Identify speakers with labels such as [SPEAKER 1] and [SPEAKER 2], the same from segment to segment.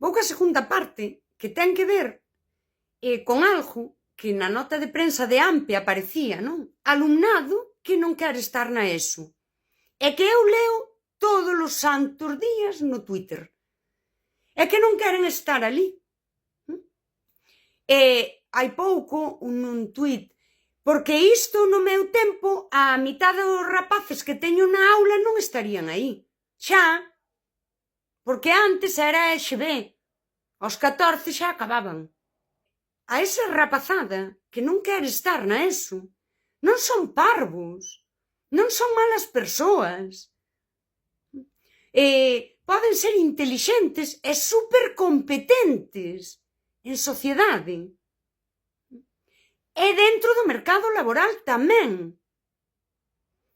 [SPEAKER 1] Vou ca segunda parte, que ten que ver con algo que na nota de prensa de AMPE aparecía, non? Alumnado que non quere estar na ESO. E que eu leo todos os santos días no Twitter. E que non queren estar ali. E hai pouco, un tuit, porque isto no meu tempo, a mitad dos rapaces que teño na aula non estarían aí. Xa, porque antes era EXB. Aos 14 xa acababan. A esa rapazada que non quere estar na ESO non son parvos, non son malas persoas. Poden ser intelixentes e supercompetentes en sociedade. E dentro do mercado laboral tamén.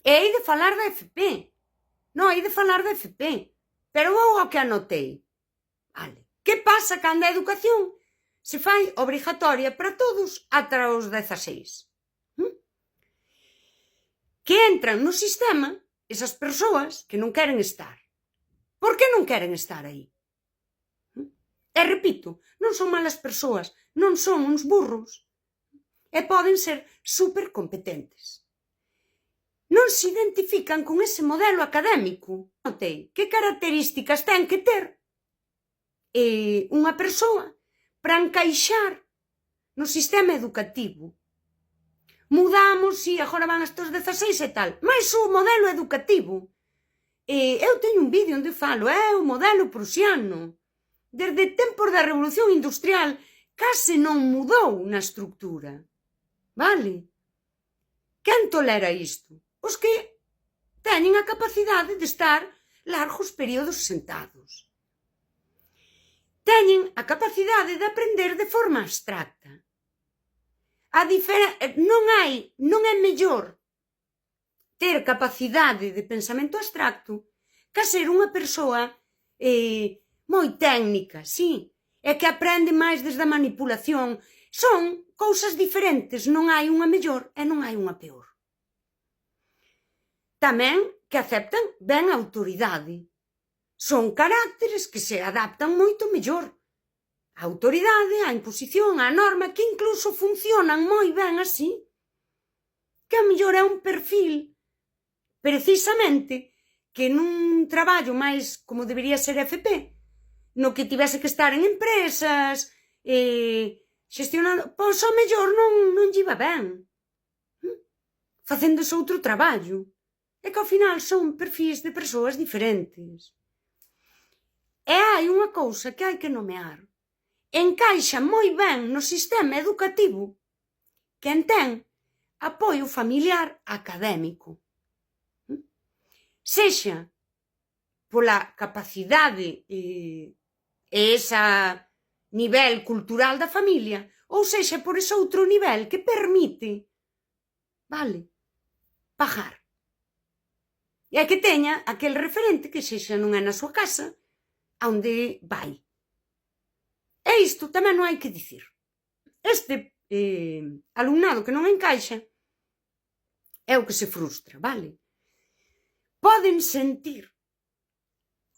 [SPEAKER 1] E hai de falar da FP. Non, hai de falar da FP. Pero vou ao que anotei. Vale. Que pasa cando a educación se fai obrigatoria para todos ata os 16? Que entran no sistema esas persoas que non queren estar. Por que non queren estar aí? E repito, non son malas persoas, non son uns burros. E poden ser supercompetentes. Non se identifican con ese modelo académico. Notei que características ten que ter unha persoa para encaixar no sistema educativo. Mudamos, e agora van hasta os 16 e tal, mas o modelo educativo. Eu teño un vídeo onde falo, o modelo prusiano. Desde tempos da Revolución Industrial case non mudou na estructura. Vale? Quen tolera isto? Os que teñen a capacidade de estar largos períodos sentados. Teñen a capacidade de aprender de forma abstracta. Non é mellor ter capacidade de pensamento abstracto que ser unha persoa moi técnica, sí, e que aprende máis desde a manipulación. Son cousas diferentes, non hai unha mellor e non hai unha peor. Tamén que aceptan ben a autoridade. Son carácteres que se adaptan moito mellor. A autoridade, a imposición, a norma, que incluso funcionan moi ben así. Que a mellor é un perfil, precisamente, que nun traballo máis como debería ser FP, no que tivese que estar en empresas, xestionando, pois ao mellor non lle iba ben. Facendo ese outro traballo. É que ao final son perfis de persoas diferentes. E hai unha cousa que hai que nomear. Encaixa moi ben no sistema educativo quen ten apoio familiar académico. Sexa pola capacidade e ese nivel cultural da familia, ou sexa por ese outro nivel que permite, vale, pagar. E que teña aquel referente que sexa non é na súa casa, onde vai. E isto tamén non hai que dicir. Este alumnado que non encaixa é o que se frustra, vale? Poden sentir,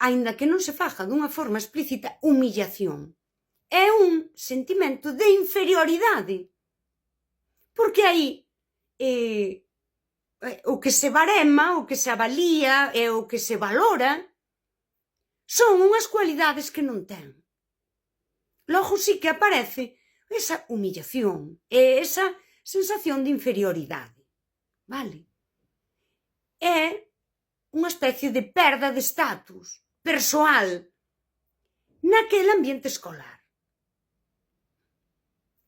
[SPEAKER 1] aínda que non se faga dunha forma explícita, humillación. É un sentimento de inferioridade. Porque aí o que se barema, o que se avalía e o que se valora son unhas cualidades que non ten. Logo sí que aparece esa humillación e esa sensación de inferioridade. Vale? É unha especie de perda de estatus persoal naquele ambiente escolar.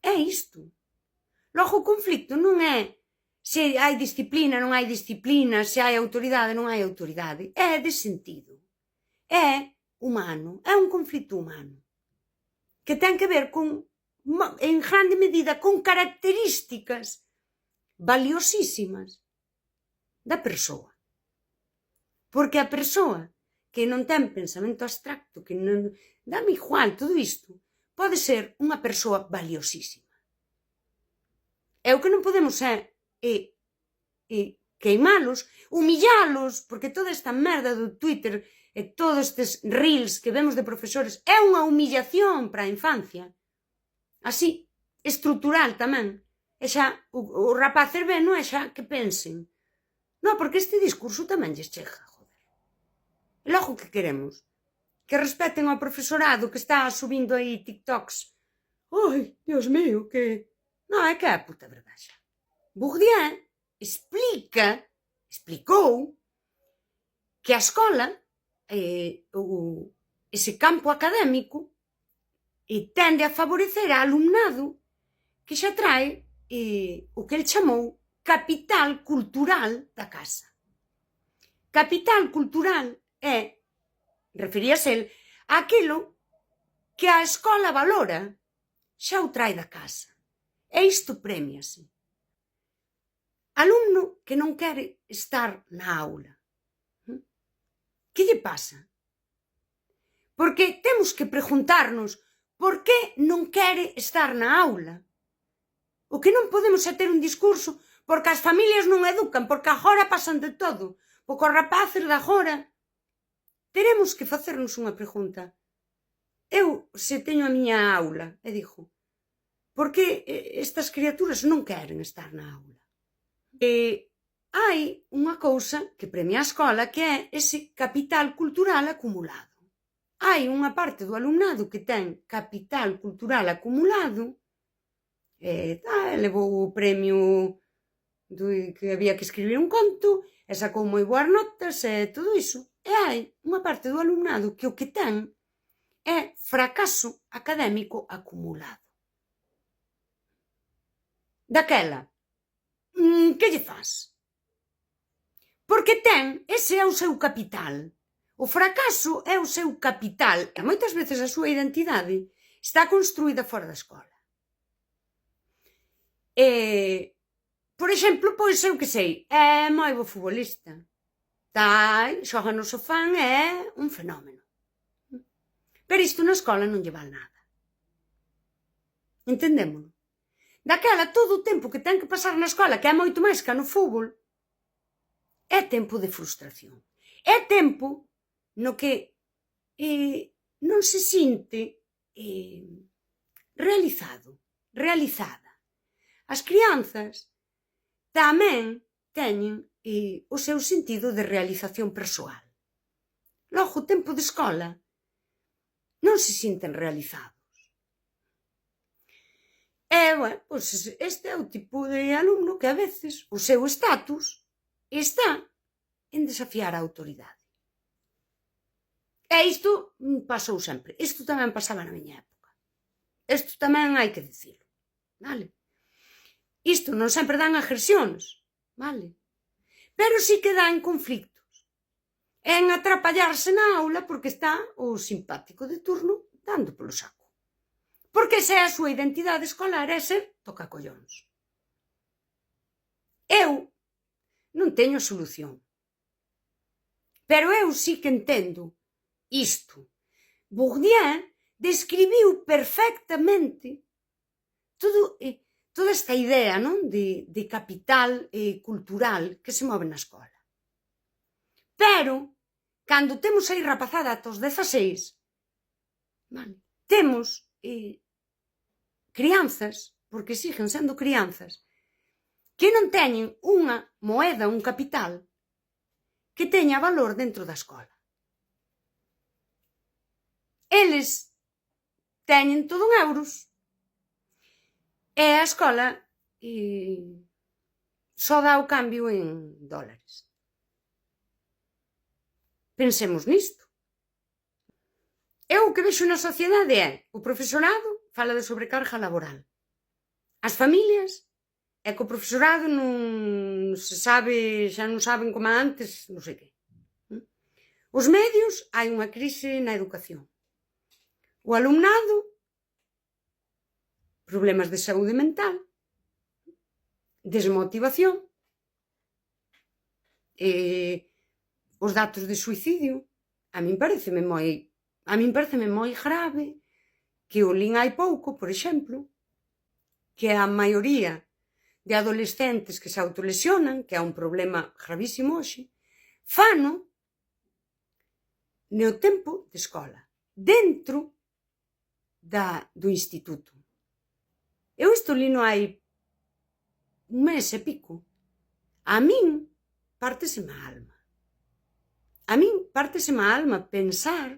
[SPEAKER 1] É isto. Logo o conflicto non é se hai disciplina, non hai disciplina, se hai autoridade, non hai autoridade. É de sentido. É humano. É un conflicto humano. Que ten que ver con, en grande medida, con características valiosísimas da persoa. Porque a persoa que non ten pensamento abstracto, que non dame igual todo isto, pode ser unha persoa valiosísima. E o que non podemos é queimalos, humillalos, porque toda esta merda do Twitter e todos estes reels que vemos de profesores, é unha humillación para a infancia. Así, estrutural tamén. E xa, os rapaces ven, non é xa que pensen. Non, porque este discurso tamén lles chega, joder. E logo que queremos? Que respeten ao profesorado que está subindo aí TikToks. Ai, Dios mío, que... Non, é que é a puta verdade. Bourdieu explicou que a escola, ese campo académico, tende a favorecer a alumnado que xa trae o que el chamou capital cultural da casa. Capital cultural é, referíase el, aquilo que a escola valora, xa o trae da casa. E isto premiase. Alumno que non quere estar na aula. Que lle pasa? Porque temos que preguntarnos por que non quere estar na aula. O que non podemos é ter un discurso porque as familias non educan, porque agora pasan de todo, porque os rapaces de agora. Teremos que facernos unha pregunta. Eu, se teño a miña aula, e digo, por que estas criaturas non queren estar na aula? Hai unha cousa que premia a escola que é ese capital cultural acumulado. Hai unha parte do alumnado que ten capital cultural acumulado, levou o premio que había que escribir un conto, e sacou moi boas notas e todo iso. E hai unha parte do alumnado que o que ten é fracaso académico acumulado. Daquela, que lle faz? Porque ten, ese é o seu capital. O fracaso é o seu capital. E moitas veces a súa identidade está construída fora da escola. Por exemplo, pois eu que sei, é moi bo futbolista. Xoga no sofá, é un fenómeno. Pero isto na escola non lle val nada. Entendémolo? Daquela, todo o tempo que ten que pasar na escola, que é moito máis que no fútbol, é tempo de frustración. É tempo no que non se sinte realizada. As crianzas tamén teñen o seu sentido de realización persoal. Logo, o tempo de escola non se sinten realizados. Pois este é o tipo de alumno que a veces o seu estatus está en desafiar a autoridade. E isto pasou sempre. Isto tamén pasaba na miña época. Isto tamén hai que dicilo. Vale? Isto non sempre dan agresións. Vale? Pero sí que dá en conflictos. En atrapallarse na aula porque está o simpático de turno dando polo saco. Porque esa é a súa identidade escolar, é ser tocacollóns. Eu non teño solución. Pero eu sí que entendo isto. Bourdieu describiu perfectamente toda esta idea, non, de capital cultural que se move na escola. Pero, cando temos aí rapazada ata os 16, vale, temos crianzas, porque siguen sendo crianzas, que non teñen unha moeda, un capital, que teña valor dentro da escola. Eles teñen todo en euros e a escola só dá o cambio en dólares. Pensemos nisto. Eu o que vexo na sociedade é o profesorado fala de sobrecarga laboral. As familias é que o profesorado non se sabe, xa non saben como antes, non sei que. Os medios, hai unha crise na educación. O alumnado, problemas de saúde mental, desmotivación, os datos de suicidio, a min pareceme moi grave que o lin hai pouco, por exemplo, que a maioría de adolescentes que se autolesionan, que é un problema gravísimo hoxe, fano no tempo de escola, dentro do instituto. Eu isto lino hai un mes e pico. A min párteseme a alma. A min párteseme a alma pensar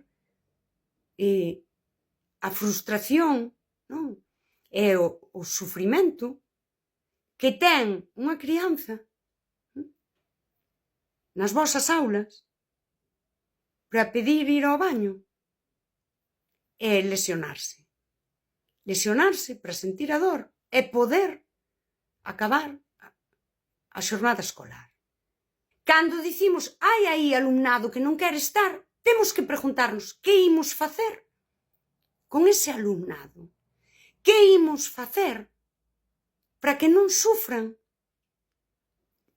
[SPEAKER 1] a frustración, non? E o sufrimento que ten unha crianza nas vosas aulas para pedir ir ao baño e lesionarse. Lesionarse para sentir a dor e poder acabar a xornada escolar. Cando dicimos hai aí alumnado que non quere estar, temos que preguntarnos que imos facer con ese alumnado. Que imos facer para que non sufran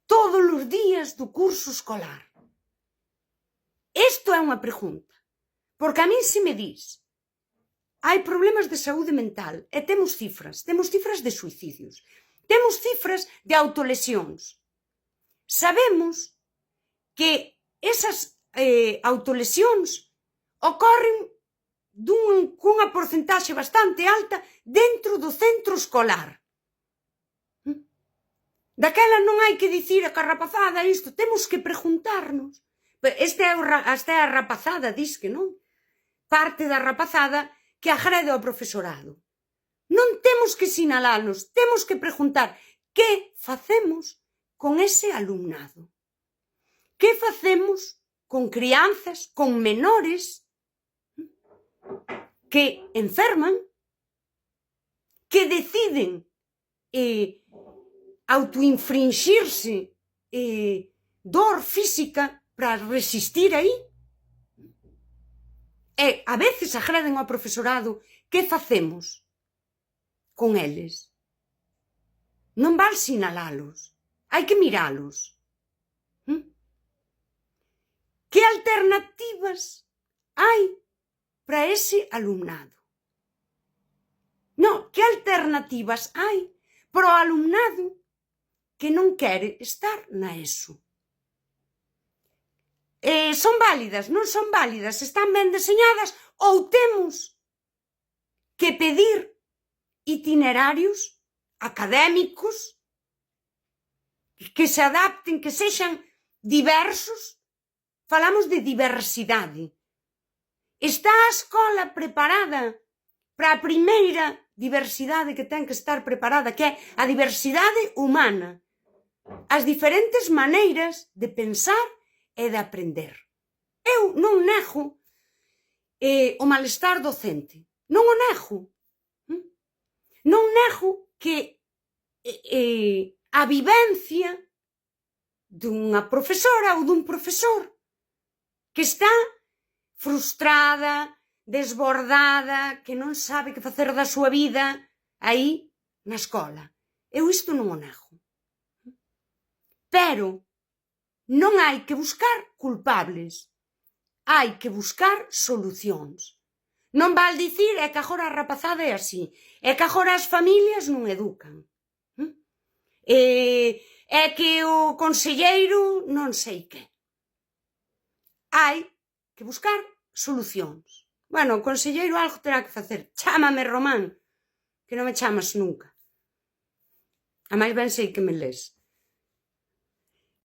[SPEAKER 1] todos os días do curso escolar? Isto é unha pregunta. Porque a min se me dis hai problemas de saúde mental e temos cifras de suicidios, temos cifras de autolesións. Sabemos que esas autolesións ocorren cunha porcentaxe bastante alta dentro do centro escolar. Daquela non hai que dicir a rapazada isto, temos que preguntarnos. Esta é a rapazada, dis que non? Parte da rapazada que agrede ao profesorado. Non temos que sinalarnos, temos que preguntar que facemos con ese alumnado. Que facemos con crianzas, con menores que enferman, que deciden autoinfringirse dor física para resistir aí? E a veces agreden ao profesorado. Que facemos con eles? Non val sinalalos, hai que miralos. Que alternativas hai para ese alumnado? Non, que alternativas hai para o alumnado que non quere estar na ESO? Son válidas, non son válidas, están ben deseñadas ou temos que pedir itinerarios académicos que se adapten, que sexan diversos? Falamos de diversidade. Está a escola preparada para a primeira diversidade que ten que estar preparada, que é a diversidade humana, as diferentes maneiras de pensar e de aprender. Eu non nego o malestar docente, non o nego. Non nego que a vivencia dunha profesora ou dun profesor que está frustrada, desbordada, que non sabe que facer da súa vida aí na escola. Eu isto non o nego. Pero non hai que buscar culpables, hai que buscar solucións. Non val dicir é que agora a rapazada é así, é que agora as familias non educan, é que o conselleiro non sei que. Hai que buscar solucións. Bueno, o conselleiro algo terá que facer. Chámame Román, que non me chamas nunca. A máis ben sei que me les.